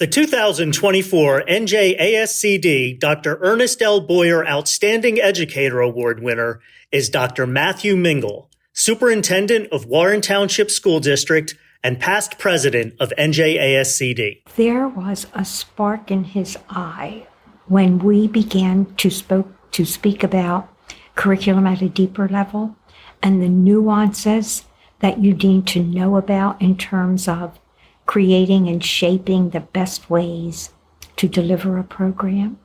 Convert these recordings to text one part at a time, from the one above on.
The 2024 NJASCD Dr. Ernest L. Boyer Outstanding Educator Award winner is Dr. Matthew Mingle, Superintendent of Warren Township School District and past president of NJASCD. There was a spark in his eye when we began to speak about curriculum at a deeper level and the nuances that you need to know about in terms of creating and shaping the best ways to deliver a program.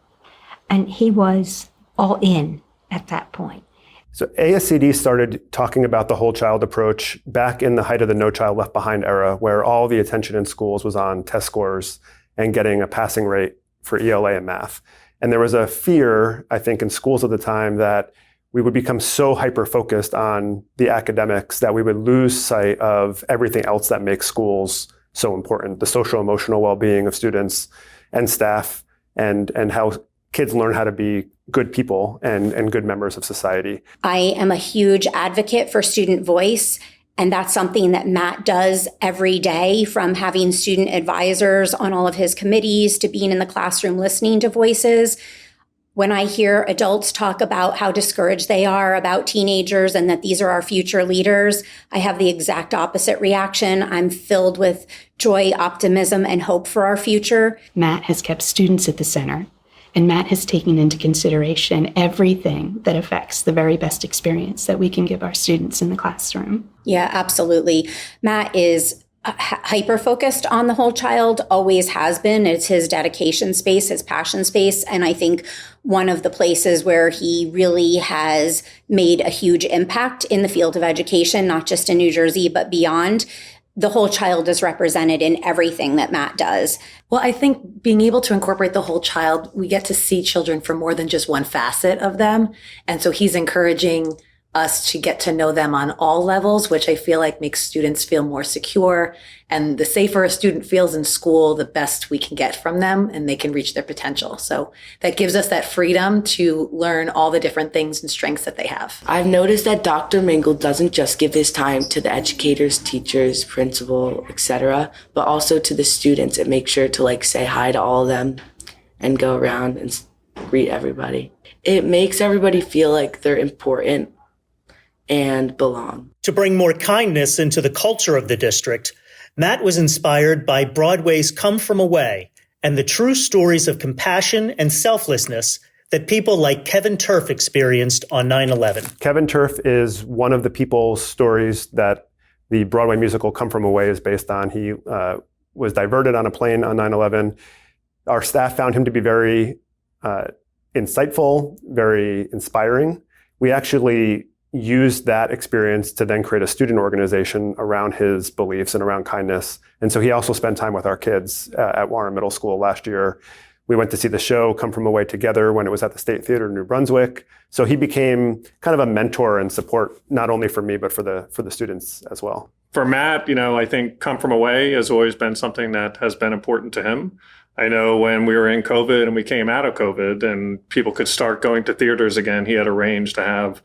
And he was all in at that point. So ASCD started talking about the whole child approach back in the height of the No Child Left Behind era, where all the attention in schools was on test scores and getting a passing rate for ELA and math. And there was a fear, I think, in schools at the time that we would become so hyper-focused on the academics that we would lose sight of everything else that makes schools so important, the social emotional well-being of students and staff, and how kids learn how to be good people and good members of society. I am a huge advocate for student voice, and that's something that Matt does every day, from having student advisors on all of his committees to being in the classroom listening to voices. When I hear adults talk about how discouraged they are about teenagers and that these are our future leaders, I have the exact opposite reaction. I'm filled with joy, optimism, and hope for our future. Matt has kept students at the center, and Matt has taken into consideration everything that affects the very best experience that we can give our students in the classroom. Yeah, absolutely. Matt is hyper-focused on the whole child, always has been. It's his dedication space, his passion space. And I think one of the places where he really has made a huge impact in the field of education, not just in New Jersey, but beyond, the whole child is represented in everything that Matt does. Well, I think being able to incorporate the whole child, we get to see children for more than just one facet of them. And so he's encouraging us to get to know them on all levels, which I feel like makes students feel more secure. And the safer a student feels in school, the best we can get from them, and they can reach their potential. So that gives us that freedom to learn all the different things and strengths that they have. I've noticed that Dr. Mingle doesn't just give his time to the educators, teachers, principal, etc., but also to the students, and make sure to say hi to all of them and go around and greet everybody. It makes everybody feel like they're important and belong. To bring more kindness into the culture of the district, Matt was inspired by Broadway's Come From Away and the true stories of compassion and selflessness that people like Kevin Turf experienced on 9/11. Kevin Turf is one of the people's stories that the Broadway musical Come From Away is based on. He was diverted on a plane on 9/11. Our staff found him to be very insightful, very inspiring. We actually used that experience to then create a student organization around his beliefs and around kindness. And so he also spent time with our kids at Warren Middle School last year. We went to see the show Come From Away together when it was at the State Theater in New Brunswick. So he became kind of a mentor and support, not only for me, but for the students as well. For Matt, I think Come From Away has always been something that has been important to him. I know when we were in COVID and we came out of COVID and people could start going to theaters again, he had arranged to have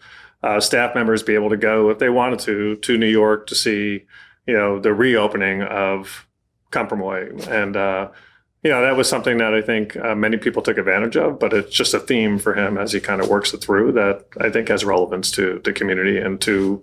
staff members be able to go, if they wanted to New York to see, the reopening of Come From Away. And, that was something that I think many people took advantage of, but it's just a theme for him as he kind of works it through that I think has relevance to the community and to,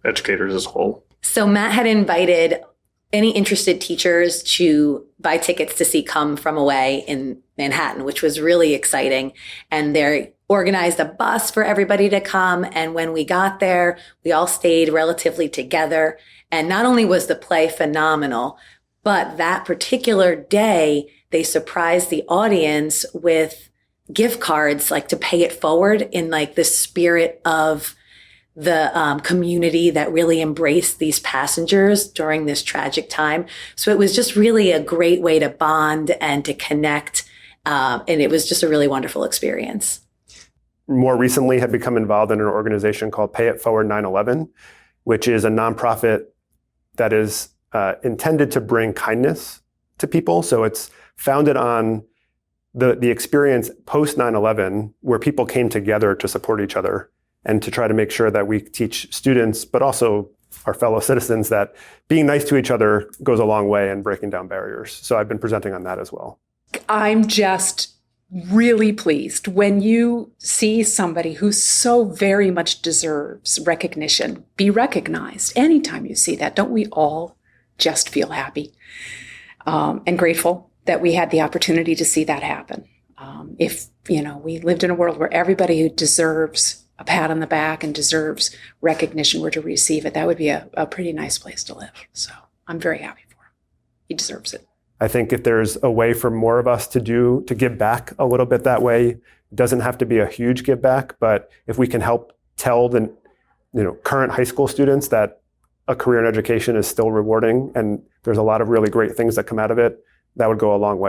educators as a whole. So Matt had invited any interested teachers to buy tickets to see Come From Away in Manhattan, which was really exciting. And they organized a bus for everybody to come. And when we got there, we all stayed relatively together. And not only was the play phenomenal, but that particular day, they surprised the audience with gift cards, to pay it forward in the spirit of the community that really embraced these passengers during this tragic time. So it was just really a great way to bond and to connect. And it was just a really wonderful experience. More recently had become involved in an organization called Pay It Forward 9/11, which is a nonprofit that is intended to bring kindness to people. So it's founded on the experience post 9/11, where people came together to support each other and to try to make sure that we teach students, but also our fellow citizens that being nice to each other goes a long way in breaking down barriers. So I've been presenting on that as well. I'm just really pleased when you see somebody who so very much deserves recognition be recognized. Anytime you see that, don't we all just feel happy and grateful that we had the opportunity to see that happen? If, we lived in a world where everybody who deserves a pat on the back and deserves recognition were to receive it, that would be a pretty nice place to live. So I'm very happy for him. He deserves it. I think if there's a way for more of us to give back a little bit that way, it doesn't have to be a huge give back, but if we can help tell the current high school students that a career in education is still rewarding and there's a lot of really great things that come out of it, that would go a long way.